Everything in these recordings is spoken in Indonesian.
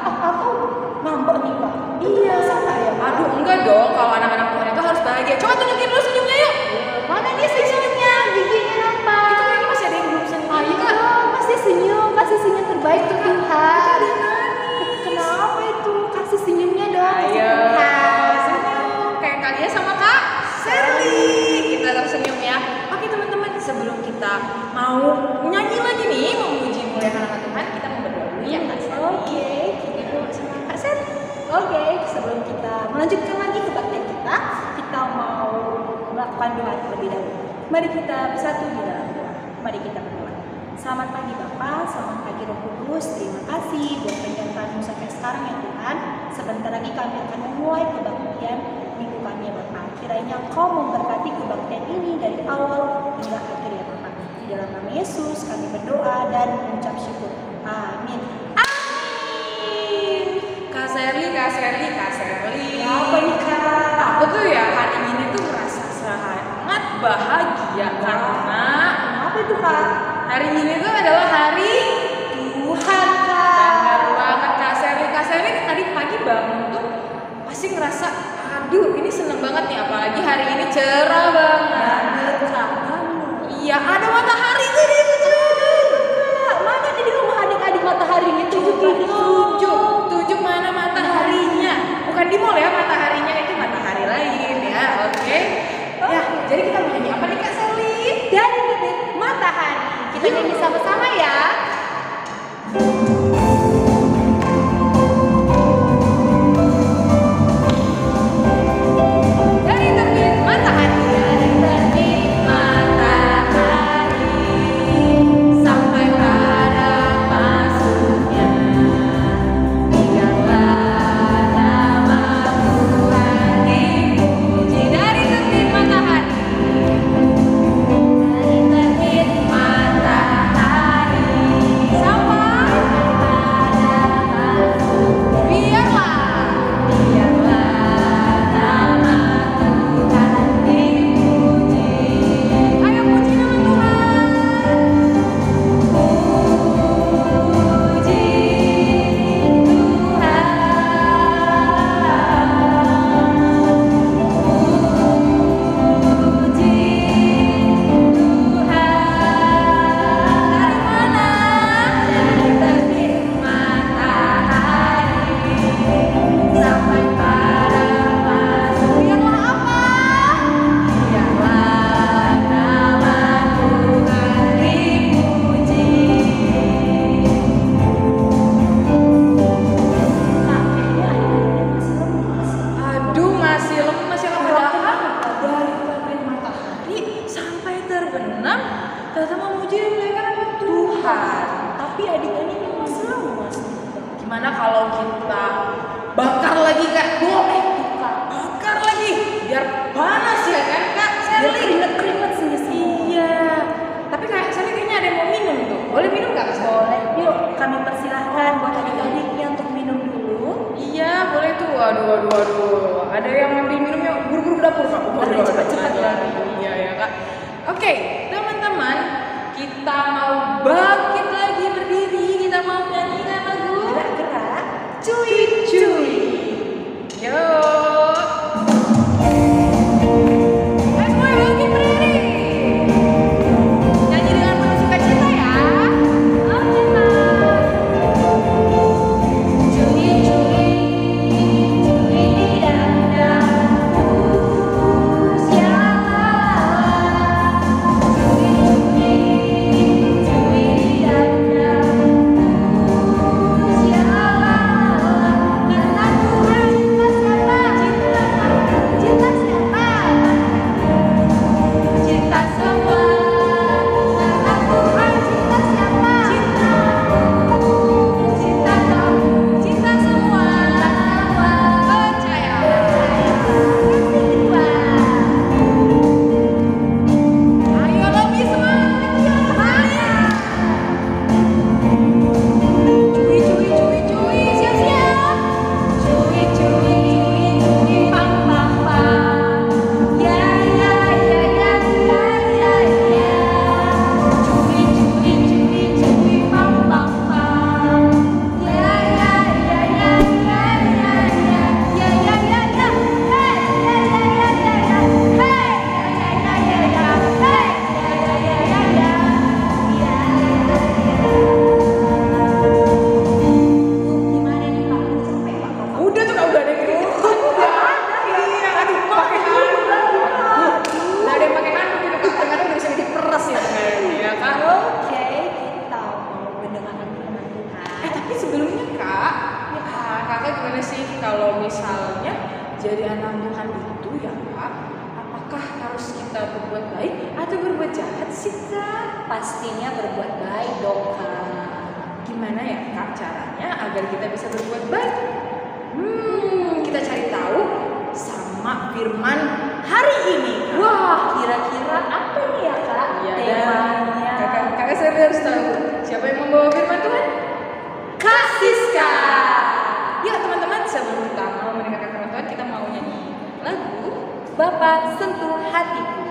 Atau ngambek nih Kak? Iya. Ya, Aduh enggak dong, kalau anak-anak Tuhan itu harus bahagia. Coba tunjukin dulu senyumnya yuk. mana dia senyumnya? Giginya nampak. Itu kayaknya masih ada yang belum senyum. Ayo Kak, masih senyum, kasih senyum terbaik untuk Tuhan. Kenapa itu? Kasih senyumnya dong. Ayo, senyum kayak kalian sama Kak Sherly. Kita tersenyum ya. Oke teman-teman, sebelum kita mau nyanyi lagi nih, memuji mulia nama Tuhan, kita mau berdoa dulu ya Kak Sherly. Oke, kita doa sama Kak Sherly. Oke, sebelum kita melanjutkan lagi kebaktian kita mau melakukan doa terlebih dahulu. Mari kita bersatu di dalam doa. Mari kita berdoa. Selamat pagi Bapak, selamat pagi Roh Kudus. Terima kasih buat penyertaan sampai sekarang ya Tuhan. Sebentar lagi kami akan memulai kebaktian minggu kami ya Bapak. Kiranya Engkau memberkati kebaktian ini dari awal hingga akhir ya Bapak. Di dalam nama Yesus kami berdoa dan mengucap syukur. Amin. Kak Sherly. Apa nih Kak? Aku tuh ya hari ini tuh merasa sangat bahagia karena Apa itu Kak? hari ini tuh adalah hari Tuhan Kak. benar banget Kak Sherly tadi pagi bangun tuh pasti ngerasa aduh ini seneng banget nih, apalagi hari ini cerah banget. Iya, ada matahari tuh di ujung. Mana nih di rumah adik-adik mataharinya Tujuh mana mataharinya? Bukan di mall ya mataharinya, itu matahari lain ya. Oke. Ya, jadi kita mau nyanyi apa nih Kak Sherly? Dari bibit matahari. Kita nyanyi sama-sama ya. Dari terbit matahari, sampai pada masuknya, biarlah nama Tuhan dipuji. Dari terbit matahari, ternyata memuji dan memuliakan Tuhan. Tapi adik-adik ini masih lemas. Gimana kalau kita bakar lagi Kak? Boleh tuh Kak, bakar lagi biar panas ya kan Kak Sherly? Keringet sini. Iya. Tapi Kak Sherly kayaknya ada yang mau minum tuh. Boleh minum nggak Kak Sherly? Boleh. Yuk kami persilahkan buat adik-adiknya untuk minum dulu. Iya boleh tuh. Waduh. Ada yang ngambil minumnya buru-buru ke dapur Kak. Cepat ya. Iya ya Kak. Oke, teman-teman, kita mau bangkit lagi berdiri, kita mau nyanyikan lagu Gerak-gerak. Cuy. Yo. Semuanya bangkit berdiri. Nyanyi dengan penuh sukacita ya. Oke, Mas. Cuy dan gimana sih kalau misalnya jadi anak Tuhan itu ya Kak? Apakah harus kita berbuat baik atau berbuat jahat sih Kak? Pastinya berbuat baik dong Kak. Gimana ya Kak caranya agar kita bisa berbuat baik? Kita cari tahu sama firman hari ini. Wah, kira-kira apa nih ya Kak? Iya, Temanya. Kakak saya harus tahu siapa yang membawa firman Tuhan? Kak Siska. Yuk teman-teman, sebelum kita mau mendengarkan firman Tuhan, kita mau nyanyi lagu Bapa sentuh hatiku.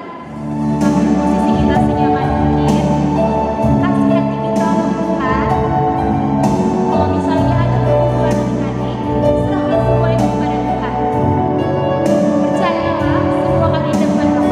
Posisi kita senyaman mungkin. Kasih hati kita untuk Tuhan. Kalau misalnya ada kebutuhan di hati, serahkan semuanya kepada Tuhan. Percayalah, semua akan dapat kamu.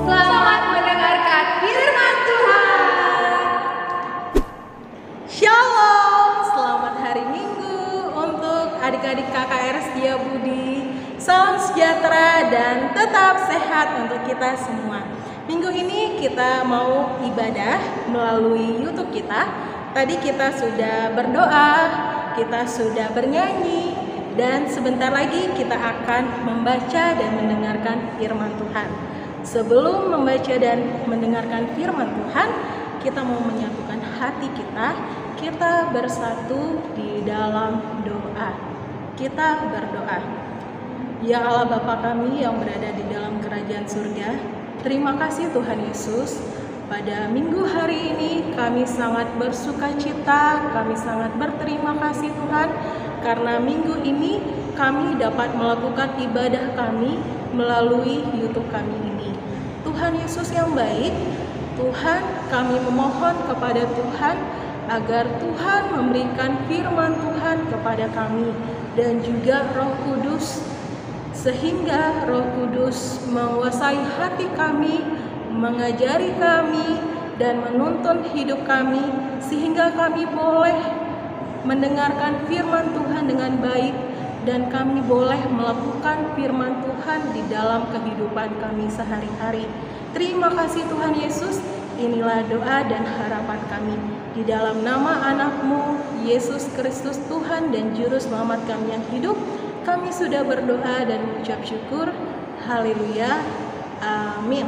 Selamat mendengarkan firman Tuhan. Shalom, selamat hari Minggu untuk adik-adik KKR Setia Budi. Salam sejahtera dan tetap sehat untuk kita semua. Minggu ini kita mau ibadah melalui YouTube kita. Tadi kita sudah berdoa, kita sudah bernyanyi, dan sebentar lagi kita akan membaca dan mendengarkan firman Tuhan. Sebelum membaca dan mendengarkan firman Tuhan, kita mau menyatukan hati kita bersatu di dalam doa. Kita berdoa. Ya Allah Bapa kami yang berada di dalam kerajaan surga, terima kasih Tuhan Yesus. Pada minggu hari ini kami sangat bersuka cita, kami sangat berterima kasih Tuhan, karena minggu ini kami dapat melakukan ibadah kami melalui YouTube kami ini. Tuhan Yesus yang baik, Tuhan, kami memohon kepada Tuhan agar Tuhan memberikan firman Tuhan kepada kami dan juga Roh Kudus, sehingga Roh Kudus menguasai hati kami, mengajari kami dan menuntun hidup kami, sehingga kami boleh mendengarkan firman Tuhan dengan baik dan kami boleh melakukan firman Tuhan di dalam kehidupan kami sehari-hari. Terima kasih Tuhan Yesus. Inilah doa dan harapan kami di dalam nama anak-Mu Yesus Kristus, Tuhan dan Juru Selamat kami yang hidup. Kami sudah berdoa dan mengucap syukur. Haleluya. Amin.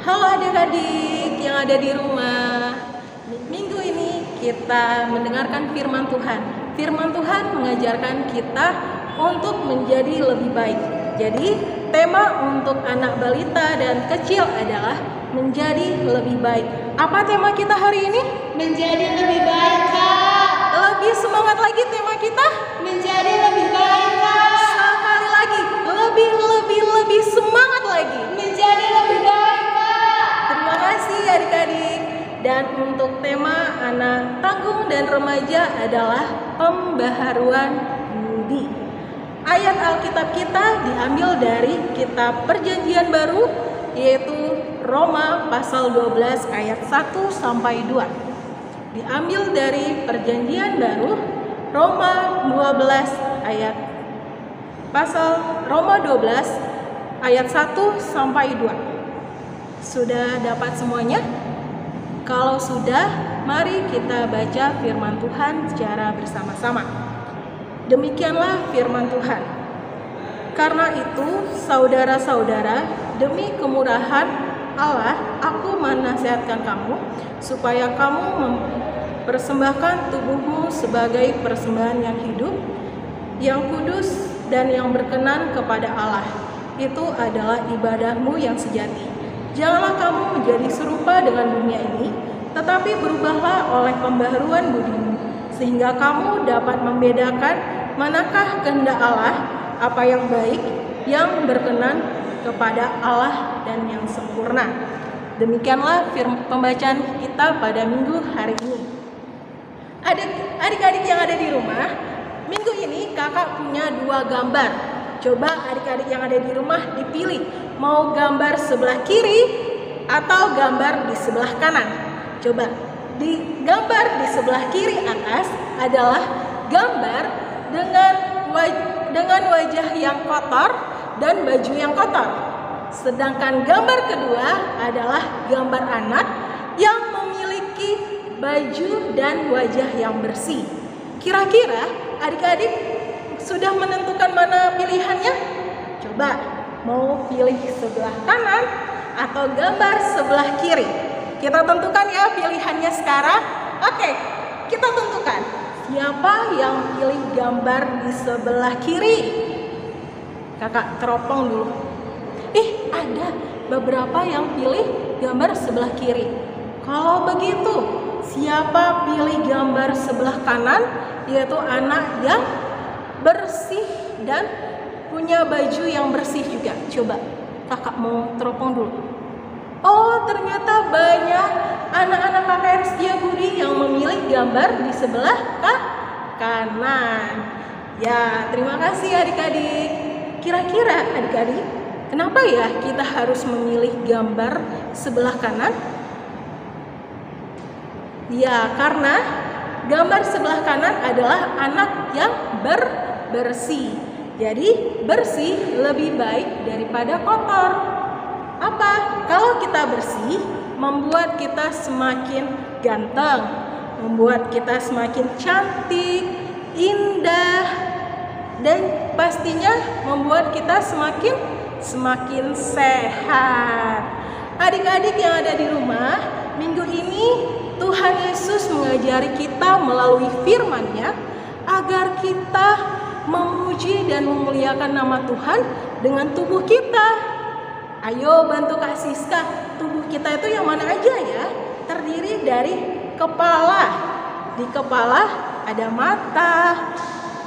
Halo adik-adik yang ada di rumah. Minggu ini kita mendengarkan firman Tuhan. Firman Tuhan mengajarkan kita untuk menjadi lebih baik. Jadi tema untuk anak balita dan kecil adalah menjadi lebih baik. Apa tema kita hari ini? Menjadi lebih baik, Kak. Lebih semangat lagi tema kita. Menjadi lebih baik, Kak. Sekali lagi, lebih semangat lagi. Menjadi lebih baik, Kak. Terima kasih adik-adik. Dan untuk tema anak tanggung dan remaja adalah pembaharuan budi. Ayat Alkitab kita diambil dari kitab Perjanjian Baru, yaitu Roma pasal 12 ayat 1 sampai 2. Diambil dari Perjanjian Baru Roma 12 ayat Roma 12 ayat 1 sampai 2. Sudah dapat semuanya? Kalau sudah, mari kita baca firman Tuhan secara bersama-sama. Demikianlah firman Tuhan. Karena itu, saudara-saudara, demi kemurahan Allah, aku menasihatkan kamu supaya kamu mempersembahkan tubuhmu sebagai persembahan yang hidup, yang kudus dan yang berkenan kepada Allah. Itu adalah ibadahmu yang sejati. Janganlah kamu menjadi serupa dengan dunia ini, tetapi berubahlah oleh pembaharuan budimu, sehingga kamu dapat membedakan manakah kehendak Allah, apa yang baik, yang berkenan kepada Allah dan yang sempurna. Demikianlah pembacaan kita pada minggu hari ini. Adik-adik yang ada di rumah, minggu ini kakak punya 2 gambar. Coba adik-adik yang ada di rumah dipilih, mau gambar sebelah kiri atau gambar di sebelah kanan. Coba, di gambar di sebelah kiri atas adalah gambar dengan wajah yang kotor dan baju yang kotor. Sedangkan gambar kedua adalah gambar anak yang memiliki baju dan wajah yang bersih. Kira-kira adik-adik sudah menentukan mana pilihannya? Coba, mau pilih sebelah kanan atau gambar sebelah kiri? Kita tentukan ya pilihannya sekarang. Oke, kita tentukan. Siapa yang pilih gambar di sebelah kiri? Kakak teropong dulu. Ada beberapa yang pilih gambar sebelah kiri. Kalau begitu, siapa pilih gambar sebelah kanan? Yaitu anak yang bersih dan punya baju yang bersih juga. Coba, kakak mau teropong dulu. Oh, ternyata banyak anak-anak KKR Setiabudi yang memilih gambar di sebelah kanan. Ya, terima kasih adik-adik. Kira-kira adik-adik, kenapa ya kita harus memilih gambar sebelah kanan? Ya, karena gambar sebelah kanan adalah anak yang bersih. Jadi, bersih lebih baik daripada kotor. Apa? Kalau kita bersih, membuat kita semakin ganteng, membuat kita semakin cantik, indah, dan pastinya membuat kita semakin sehat. Adik-adik yang ada di rumah, minggu ini Tuhan Yesus mengajari kita melalui firman-Nya agar kita memuji dan memuliakan nama Tuhan dengan tubuh kita. Ayo bantu Kak Siska, tubuh kita itu yang mana aja ya? Terdiri dari kepala. Di kepala ada mata,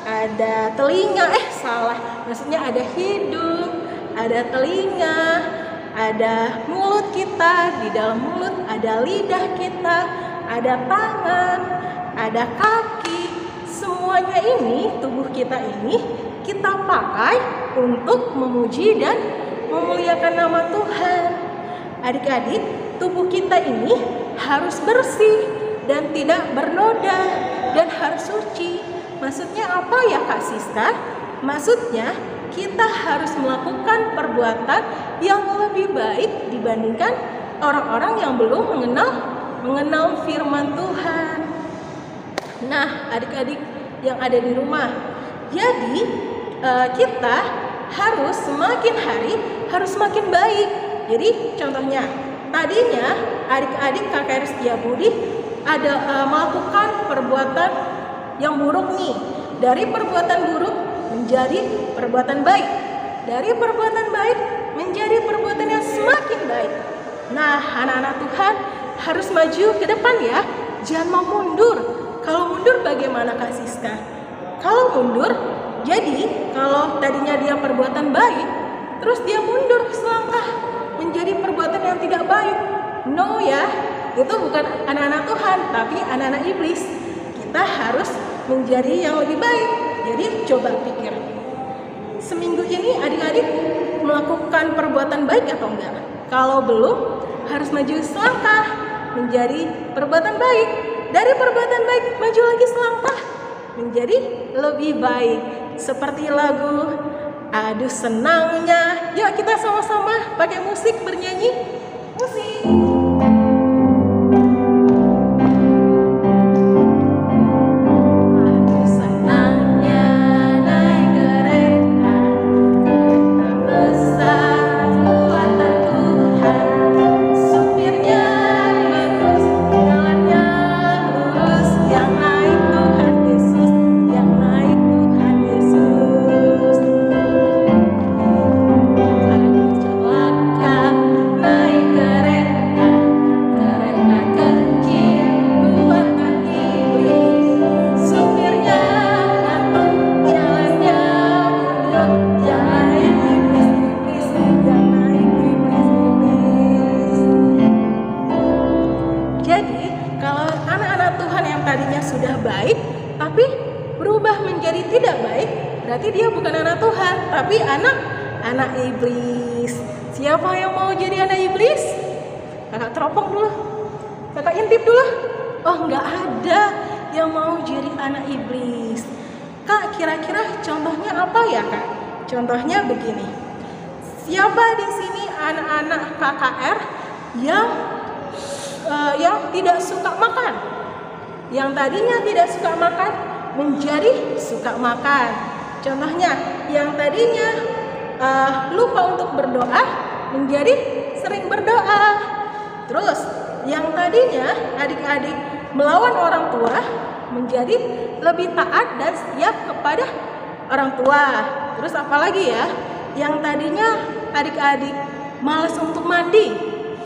ada telinga, maksudnya ada hidung, ada telinga, ada mulut kita, di dalam mulut ada lidah kita, ada tangan, ada kaki. Semuanya ini, tubuh kita ini kita pakai untuk memuji dan memuliakan nama Tuhan. Adik-adik, tubuh kita ini harus bersih dan tidak bernoda dan harus suci. Maksudnya apa ya Kak Siska? Maksudnya kita harus melakukan perbuatan yang lebih baik dibandingkan orang-orang yang belum mengenal firman Tuhan. Nah, adik-adik yang ada di rumah, jadi kita harus semakin hari harus semakin baik. Jadi contohnya tadinya adik-adik KKR Setiabudi ada melakukan perbuatan yang buruk nih. Dari perbuatan buruk menjadi perbuatan baik. Dari perbuatan baik menjadi perbuatan yang semakin baik. Nah, anak-anak Tuhan harus maju ke depan ya. Jangan mau mundur. Kalau mundur bagaimana Kak Siska? Kalau mundur, jadi kalau tadinya dia perbuatan baik, terus dia mundur selangkah menjadi perbuatan yang tidak baik. No ya, itu bukan anak-anak Tuhan, tapi anak-anak iblis. Kita harus menjadi yang lebih baik. Jadi coba pikir, seminggu ini adik-adik melakukan perbuatan baik atau enggak? Kalau belum, harus maju selangkah menjadi perbuatan baik. Dari perbuatan baik maju lagi selangkah menjadi lebih baik. Seperti lagu Aduh Senangnya. Yuk kita sama-sama pakai musik bernyanyi. Musik. Berarti dia bukan anak Tuhan, tapi anak iblis. Siapa yang mau jadi anak iblis? Kakak teropong dulu, kakak intip dulu. Oh, nggak ada yang mau jadi anak iblis. Kak, kira-kira contohnya apa ya Kak? Contohnya begini. Siapa di sini anak-anak KKR yang tidak suka makan? Yang tadinya tidak suka makan menjadi suka makan. Contohnya, yang tadinya lupa untuk berdoa menjadi sering berdoa. Terus, yang tadinya adik-adik melawan orang tua menjadi lebih taat dan setia kepada orang tua. Terus apalagi ya? Yang tadinya adik-adik malas untuk mandi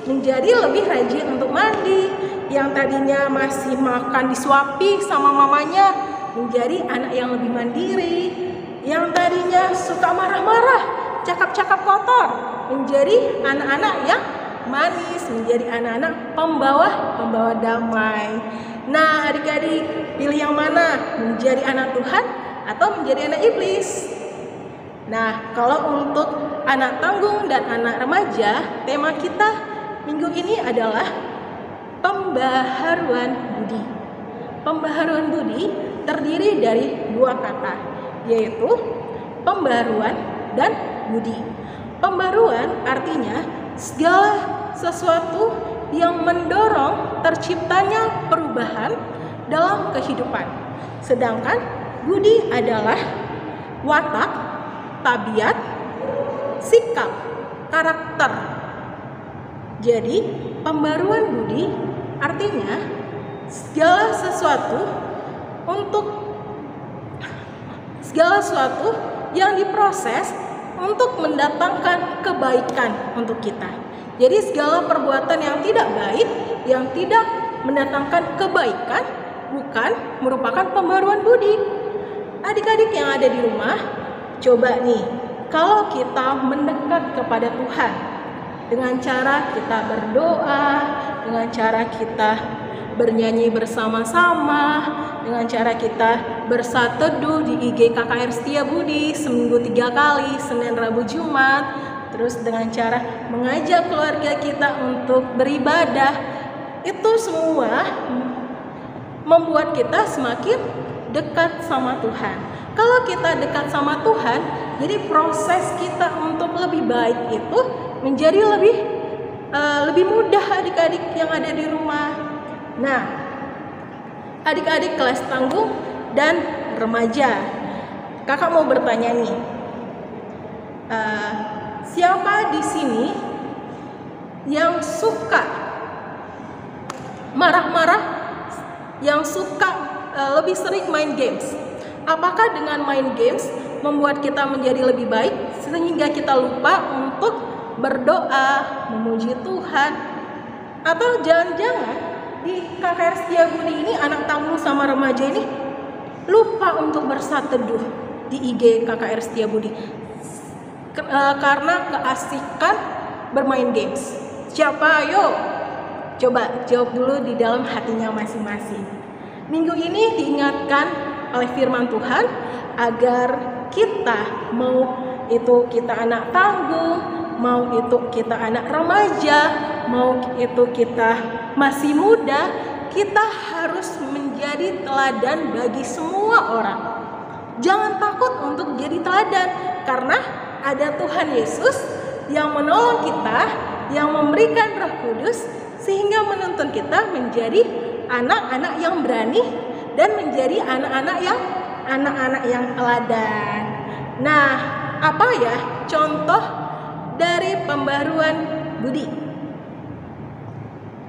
menjadi lebih rajin untuk mandi. Yang tadinya masih makan disuapi sama mamanya menjadi anak yang lebih mandiri. Yang tadinya suka marah-marah, cakap-cakap kotor menjadi anak-anak yang manis, menjadi anak-anak pembawa damai. Nah, adik-adik pilih yang mana? Menjadi anak Tuhan atau menjadi anak iblis? Nah, kalau untuk anak tanggung dan anak remaja, tema kita minggu ini adalah pembaharuan budi. Pembaharuan budi terdiri dari dua kata, yaitu pembaruan dan budi. Pembaruan artinya segala sesuatu yang mendorong terciptanya perubahan dalam kehidupan. Sedangkan budi adalah watak, tabiat, sikap, karakter. Jadi, pembaruan budi artinya segala sesuatu yang diproses untuk mendatangkan kebaikan untuk kita. Jadi segala perbuatan yang tidak baik, yang tidak mendatangkan kebaikan, bukan merupakan pembaruan budi. Adik-adik yang ada di rumah, coba nih, kalau kita mendekat kepada Tuhan dengan cara kita berdoa, dengan cara kita bernyanyi bersama-sama, dengan cara kita bersat teduh di IG KKR Setiabudi seminggu 3 kali, Senin, Rabu, Jumat. Terus dengan cara mengajak keluarga kita untuk beribadah. Itu semua membuat kita semakin dekat sama Tuhan. Kalau kita dekat sama Tuhan, jadi proses kita untuk lebih baik itu menjadi lebih mudah adik-adik yang ada di rumah. Nah, adik-adik kelas tanggung dan remaja, kakak mau bertanya nih, siapa di sini yang suka marah-marah, yang suka lebih sering main games? Apakah dengan main games membuat kita menjadi lebih baik sehingga kita lupa untuk berdoa, memuji Tuhan? Atau jangan-jangan di KKR Setiabudi ini anak tamu sama remaja ini lupa untuk bersat teduh di IG KKR Setiabudi karena keasikan bermain games. Siapa? Ayo coba jawab dulu di dalam hatinya masing-masing. Minggu ini diingatkan oleh firman Tuhan agar kita, mau itu kita anak tanggung, mau itu kita anak remaja, mau itu kita masih muda, kita harus menjadi teladan bagi semua orang. Jangan takut untuk jadi teladan, karena ada Tuhan Yesus yang menolong kita, yang memberikan Roh Kudus, sehingga menuntun kita menjadi anak-anak yang berani dan menjadi anak-anak yang teladan. Nah, apa ya contoh dari pembaruan budi?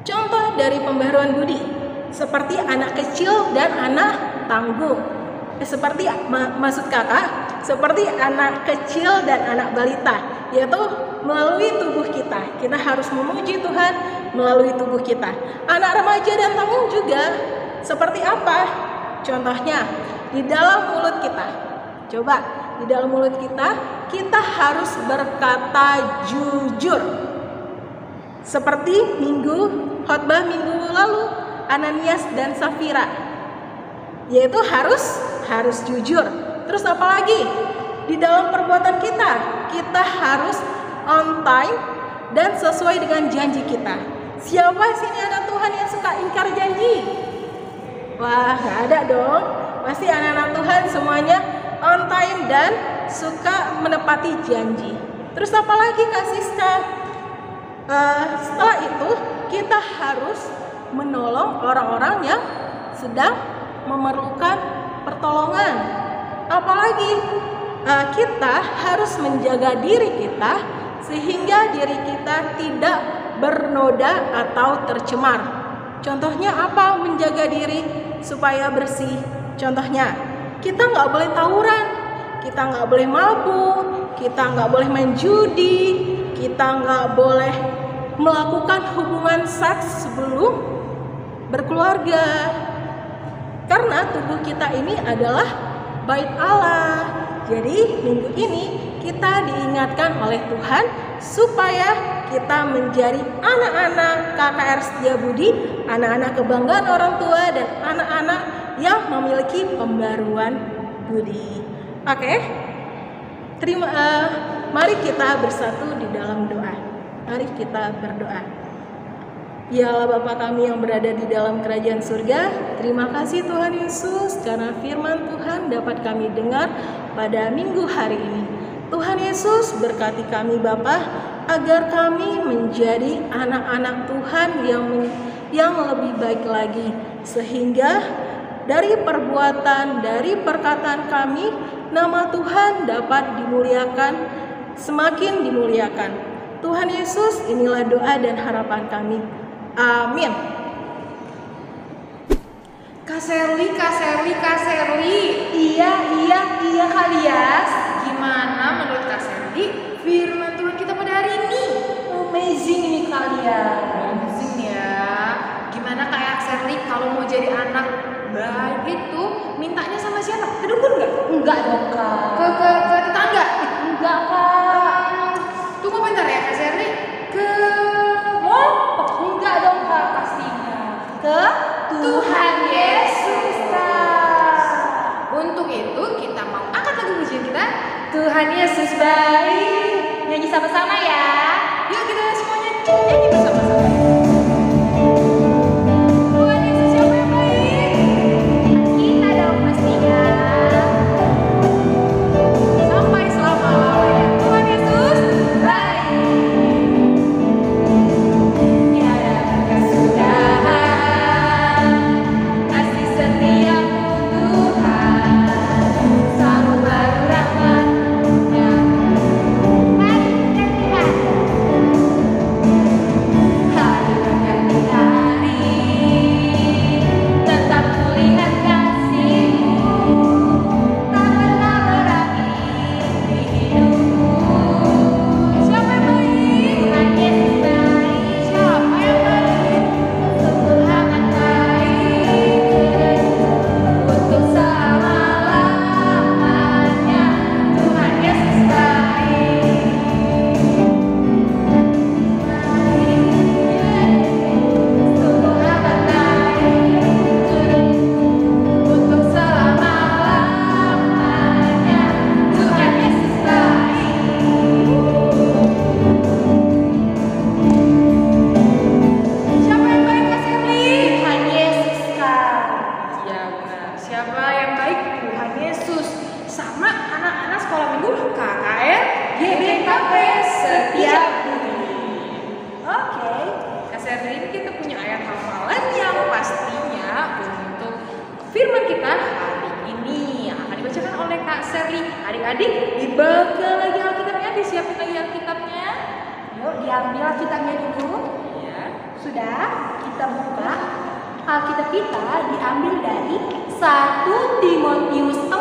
Contoh dari pembaruan budi seperti anak kecil dan anak tanggung. Seperti maksud kakak, seperti anak kecil dan anak balita, yaitu melalui tubuh kita. Kita harus memuji Tuhan melalui tubuh kita. Anak remaja dan tanggung juga seperti apa? Contohnya di dalam mulut kita. Coba di dalam mulut kita harus berkata jujur. Seperti khotbah minggu lalu, Ananias dan Safira, yaitu harus jujur. Terus apa lagi? Di dalam perbuatan kita harus on time dan sesuai dengan janji kita. Siapa sini anak Tuhan yang suka ingkar janji? Wah, nggak ada dong. Pasti anak-anak Tuhan semuanya on time dan suka menepati janji. Terus apa lagi Kak Siska? Setelah itu kita harus menolong orang-orang yang sedang memerlukan pertolongan. Apalagi kita harus menjaga diri kita sehingga diri kita tidak bernoda atau tercemar. Contohnya apa? Menjaga diri supaya bersih. Contohnya kita nggak boleh tawuran, kita nggak boleh mabuk, kita nggak boleh main judi, kita nggak boleh melakukan hubungan seks sebelum berkeluarga. Karena tubuh kita ini adalah bait Allah. Jadi minggu ini kita diingatkan oleh Tuhan supaya kita menjadi anak-anak KKR Setiabudi, anak-anak kebanggaan orang tua dan anak-anak yang memiliki pembaruan budi. Oke? Mari kita bersatu di dalam doa. Mari kita berdoa. Ya Allah Bapa kami yang berada di dalam kerajaan surga, terima kasih Tuhan Yesus karena firman Tuhan dapat kami dengar pada minggu hari ini. Tuhan Yesus berkati kami Bapa agar kami menjadi anak-anak Tuhan yang lebih baik lagi, sehingga dari perbuatan, dari perkataan kami, nama Tuhan dapat dimuliakan, semakin dimuliakan. Tuhan Yesus, inilah doa dan harapan kami. Amin. Kak Serli. Iya Kak Lias. Gimana menurut Kak Serli firman Tuhan kita pada hari ini? Amazing ini Kak Lias. Amazing ya. Gimana Kak Serli kalau mau jadi anak baik itu mintanya sama siapa? Ke dukun nggak? Enggak dong Kak. Ke tetangga? Enggak Kak. Tunggu bentar ya Kak Serli. Enggak dong Kak, pastinya ke Tuhan Yesus Kak. Untuk itu kita mau angkat lagu pujian kita, Tuhan Yesus baik. Nyanyi sama-sama ya. yuk kita semuanya nyanyi bersama-sama. Tuhan Yesus siapa yang baik? Kita dong pastinya. Sampai selama-lamanya Tuhan Yesus baik. Tiada kesudahan kasih setiamu Tuhan, selalu baru rahmat-Nya. Mari kita lihat. Serli. Adik-adik dibaca lagi Alkitabnya, disiapin lagi Alkitabnya. Yuk diambil kitabnya dulu. Ya. Sudah, kita buka. Alkitab kita diambil dari 1 Timotius 4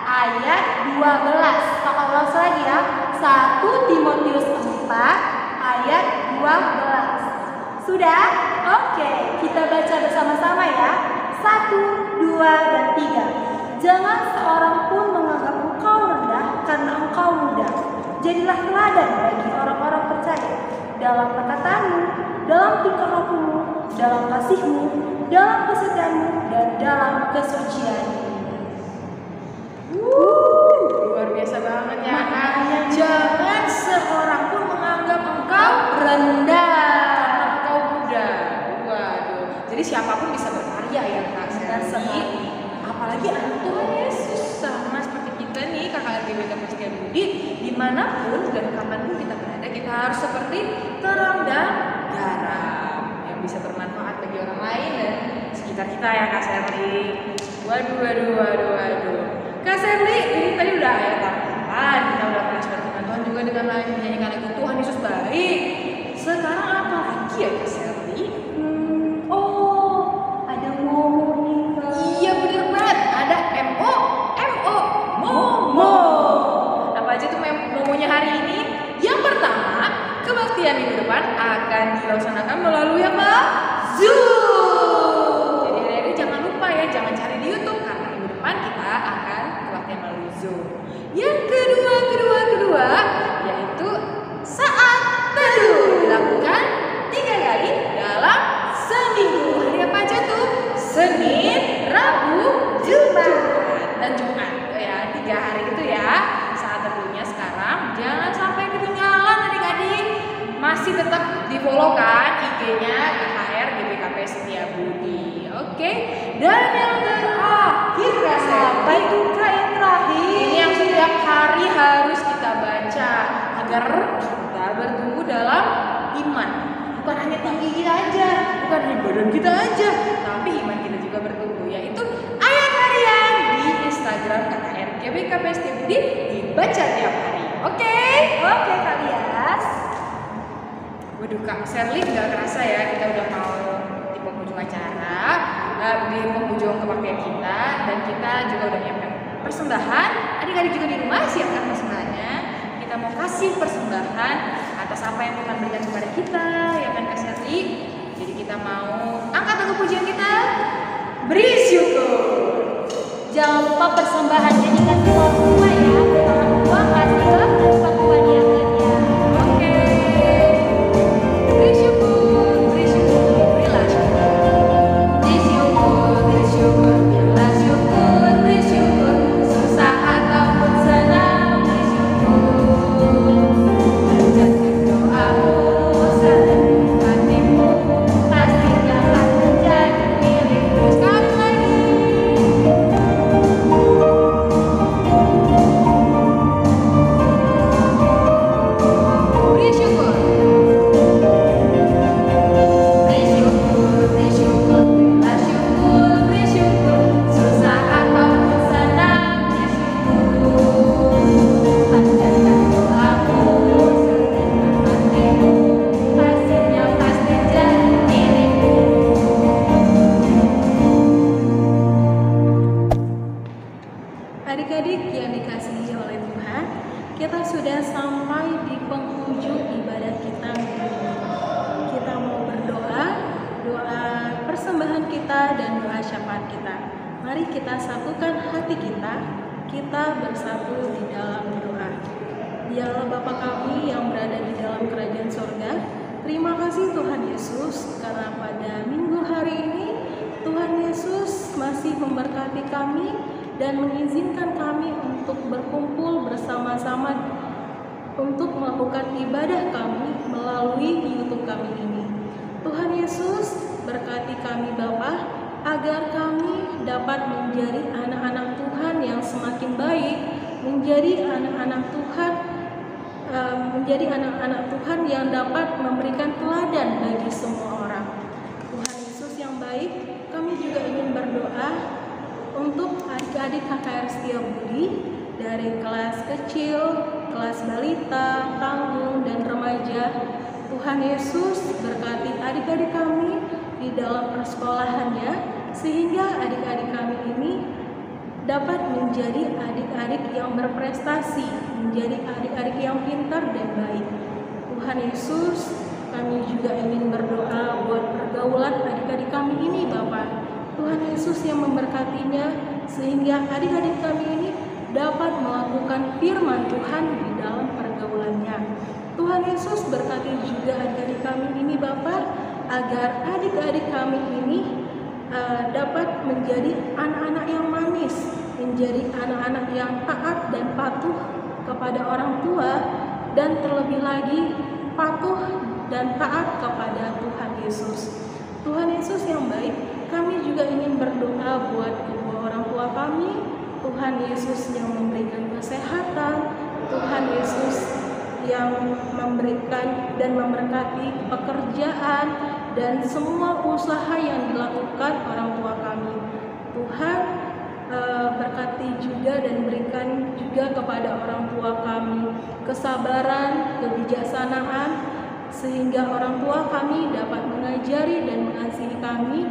ayat 12. Kakak ulang lagi ya. 1 Timotius 4 ayat 12. Sudah? Oke, kita baca bersama-sama ya. 1, 2, dan 3. Jangan seorang pun menganggap engkau rendah karena engkau muda. Jadilah teladan bagi orang-orang percaya dalam perkataanmu, dalam tingkah lakumu, dalam kasihmu, dalam kesetiaanmu, dan dalam kesucianmu. Luar biasa banget ya. Jangan seorang pun menganggap engkau rendah karena engkau muda. Waduh. Jadi siapapun bisa berkarya ya Kak Serli. Apalagi anak Tuhan Yesus sama seperti kita nih kakak LGBK Perstia Budi. Dimanapun dan kapanpun kita berada, kita harus seperti terang dan garam yang bisa bermanfaat bagi orang lain dan sekitar kita ya Kak Serli. Waduh. Kak Serli, ini tadi udah ayat 8, kita udah pernah firman Tuhan juga dengan lain menyanyikan lagu Tuhan Yesus baik. Sekarang apa lagi ya Kak Serli? Ada momo. Iya bener banget, ada Momo. Apa aja tuh momonya hari ini? Yang pertama, kebaktian minggu depan akan dilaksanakan melalui apa? Zoom. Jadi dari jangan lupa ya, jangan cari di YouTube karena minggu depan kita akan kebaktian melalui Zoom. Yang kedua yaitu saat teduh dilakukan 3 kali dalam seminggu. Hari apa aja tuh? Senin, Rabu, Jumat dan Jumat. Ya, 3 hari itu ya. Saat teduhnya sekarang jangan sampai ketinggalan adik-adik. Masih tetap di-follow kan IG-nya KKR GBKP Setia Budi. Oke. Dan yang terakhir Apa itu Kak yang terakhir? ini yang setiap hari harus kita baca agar kita bertumbuh dalam iman. Bukan hanya tinggi kita aja, bukan hanya badan kita aja, tapi iman kita juga bertumbuh. Yaitu ayat harian di Instagram KKR GBKP Setia Budi dibaca tiap hari. Oke kalian. Waduh Kak Serli, nggak kerasa ya kita udah mau di penghujung acara, di penghujung kebaktian kita, dan kita juga udah menyiapkan persembahan. Adik-adik juga di rumah siapkan persembahannya. Kita mau kasih persembahan atas apa yang Tuhan berikan kepada kita, ya kan Kak Serli? Jadi kita mau angkat lagu pujian kita, beri syukur. Jangan lupa persembahan nyanyikan semua rumah ya. Jangan lupa kasih ke Pak Tuhan yang lainnya. Oke. Beri syukur, berilah syukur. Beri syukur, berilah syukur, beri syukur. Susah ataupun senang, beri syukur. Panjatkan doamu, sadari hatimu, pasti akan menjadi milikmu. Sekali lagi. Beri syukur. Beri syukur, berilah syukur, beri syukur. Susah ataupun senang, beri syukur. Panjatkan doamu, sedangkan hatimu, hasilnya pasti jadi milikmu. Adik-adik yang dikasihi oleh Tuhan, kita sudah sampai di penghujung ibadah kita minggu ini. Kita mau berdoa, doa persembahan kita dan doa syafaat kita. Mari kita satukan hati kita bersatu di dalam doa. Ya Allah Bapa kami yang berada di dalam kerajaan sorga, terima kasih Tuhan Yesus karena pada minggu hari ini Tuhan Yesus masih memberkati kami dan mengizinkan kami untuk berkumpul bersama-sama untuk melakukan ibadah kami melalui YouTube kami ini. Tuhan Yesus berkati kami Bapa agar kami dapat menjadi anak-anak Tuhan yang semakin baik, menjadi anak-anak Tuhan yang dapat memberikan teladan bagi semua orang. Tuhan Yesus yang baik, kami juga ingin berdoa untuk adik-adik KKR Setiabudi dari kelas kecil, kelas balita, tanggung, dan remaja. Tuhan Yesus berkati adik-adik kami di dalam persekolahannya, sehingga adik-adik kami ini dapat menjadi adik-adik yang berprestasi, menjadi adik-adik yang pintar dan baik. Tuhan Yesus, kami juga ingin berdoa buat pergaulan adik-adik kami ini, Bapak. Tuhan Yesus yang memberkatinya, sehingga adik-adik kami ini dapat melakukan firman Tuhan di dalam pergaulannya. Tuhan Yesus berkati juga adik-adik kami ini, Bapak, agar adik-adik kami ini dapat menjadi anak-anak yang manis, menjadi anak-anak yang taat dan patuh kepada orang tua, dan terlebih lagi patuh dan taat kepada Tuhan Yesus. Tuhan Yesus yang baik, kami juga ingin berdoa buat kedua orang tua kami. Tuhan Yesus yang memberikan kesehatan, Tuhan Yesus yang memberikan dan memberkati pekerjaan dan semua usaha yang dilakukan orang tua kami. Tuhan berkati juga dan berikan juga kepada orang tua kami kesabaran, kebijaksanaan, sehingga orang tua kami dapat mengajari dan mengasihi kami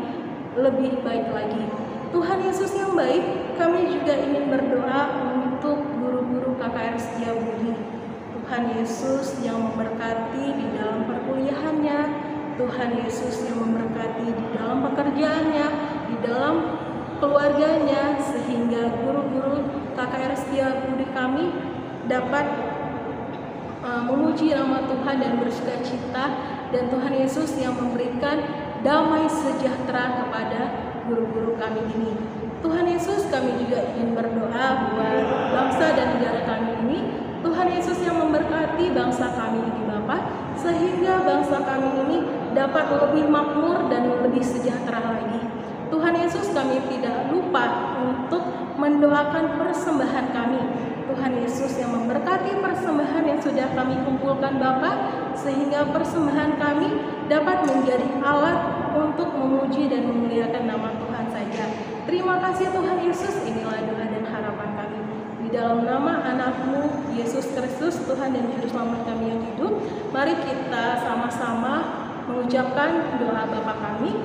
lebih baik lagi. Tuhan Yesus yang baik, kami juga ingin berdoa untuk guru-guru KKR Setiabudi. Tuhan Yesus yang memberkati di dalam perkuliahannya, Tuhan Yesus yang memberkati di dalam pekerjaannya, di dalam keluarganya, sehingga guru-guru KKR Setiabudi kami dapat memuji nama Tuhan dan bersukacita, dan Tuhan Yesus yang memberikan damai sejahtera kepada guru-guru kami ini. Tuhan Yesus, kami juga ingin berdoa buat bangsa dan negara kami ini. Tuhan Yesus yang memberkati bangsa kami ini, Bapak, sehingga bangsa kami ini dapat lebih makmur dan lebih sejahtera lagi. Tuhan Yesus, kami tidak lupa untuk mendoakan persembahan kami. Tuhan Yesus yang memberkati persembahan yang sudah kami kumpulkan, Bapak, sehingga persembahan kami dapat menjadi alat untuk memuji dan memuliakan nama Tuhan saja. Terima kasih Tuhan Yesus, inilah doa dan harapan kami. Di dalam nama anak-Mu Yesus Kristus, Tuhan dan Juru Selamat kami yang hidup, mari kita sama-sama mengucapkan doa Bapa kami.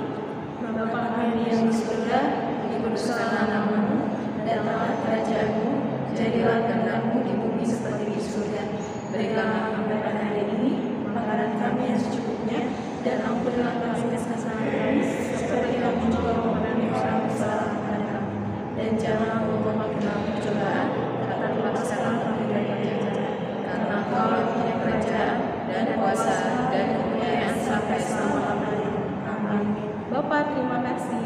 Bapa kami yang di surga, dikuduskanlah nama-Mu, datanglah kerajaan-Mu, jadilah kehendak-Mu di bumi seperti di surga. Berikanlah kami pada hari ini makanan kami yang secukupnya, dan ampunilah kami kesalahan kami, seperti kami juga mengampuni orang bersalah kepada kami. Dan jangan membawa kami dalam percobaan, tetapi lepaskanlah kami dari yang jahat. Karena Engkau punya kerajaan dan kuasa dan kemuliaan sampai selama-lamanya. Amin. Bapak, terima kasih.